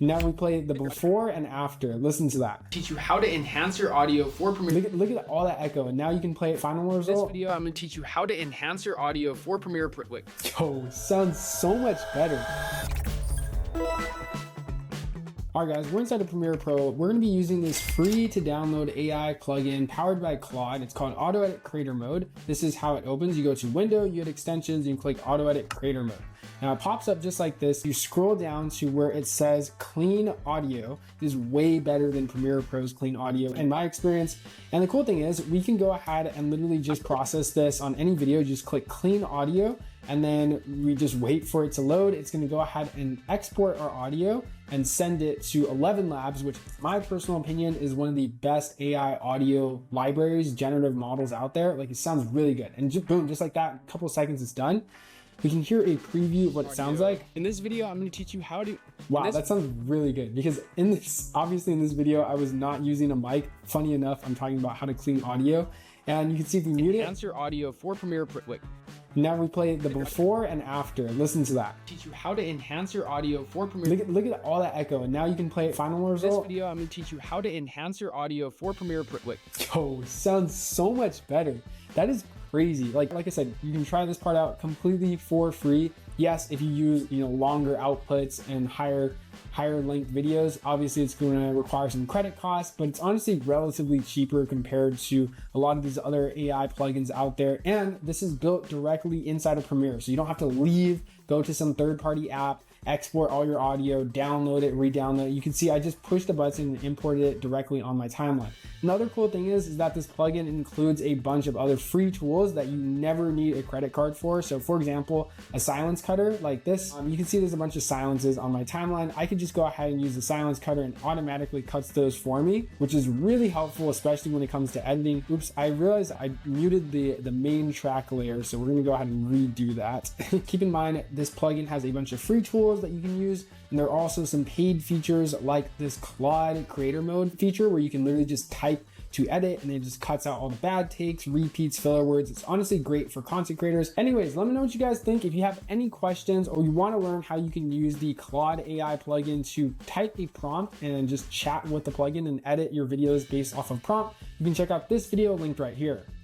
Now we play the before and after. Listen to that. Teach you how to enhance your audio for Premiere. Look at all that echo, and now you can play it. Final result. This video, I'm gonna teach you how to enhance your audio for Premiere Pro. Yo, sounds so much better. All right, guys, we're inside of Premiere Pro. We're gonna be using this free to download AI plugin powered by Claude. It's called AutoEdit Creator Mode. This is how it opens. You go to Window, you hit Extensions, you can click AutoEdit Creator Mode. Now it pops up just like this. You scroll down to where it says Clean Audio. It is way better than Premiere Pro's Clean Audio in my experience. And the cool thing is we can go ahead and literally just process this on any video. Just click Clean Audio, and then we just wait for it to load. It's gonna go ahead and export our audio and send it to 11 Labs, which in my personal opinion is one of the best AI audio libraries, generative models out there. Like, it sounds really good. And just boom, just like that, a couple of seconds, it's done. We can hear a preview of what it sounds like. In this video, I'm gonna teach you how to... Wow, that sounds really good, because obviously in this video, I was not using a mic. Funny enough, I'm talking about how to clean audio. And you can see if we mute it. Enhance your audio for Premiere Pro. Now we play the before and after. Listen to that. Teach you how to enhance your audio for Premiere. Look at all that echo, and now you can play it. Final result. This video, I'm gonna teach you how to enhance your audio for Premiere Pro. Yo, sounds so much better. That is crazy. Like I said, you can try this part out completely for free. Yes, if you use longer outputs and higher length videos, obviously it's going to require some credit costs, but it's honestly relatively cheaper compared to a lot of these other AI plugins out there. And this is built directly inside of Premiere, so you don't have to go to some third-party app, export all your audio, download it, re-download it. You can see I just pushed a button and imported it directly on my timeline. Another cool thing is that this plugin includes a bunch of other free tools that you never need a credit card for. So for example, a silence cutter like this, you can see there's a bunch of silences on my timeline. I could just go ahead and use the silence cutter and automatically cuts those for me, which is really helpful, especially when it comes to editing. Oops, I realized I muted the main track layer, so we're gonna go ahead and redo that. Keep in mind, this plugin has a bunch of free tools that you can use, and there are also some paid features like this Claude Creator Mode feature, where you can literally just type to edit and it just cuts out all the bad takes, repeats, filler words. It's honestly great for content creators. Anyways, let me know what you guys think. If you have any questions or you want to learn how you can use the Claude AI plugin to type a prompt and just chat with the plugin and edit your videos based off of prompt, you can check out this video linked right here.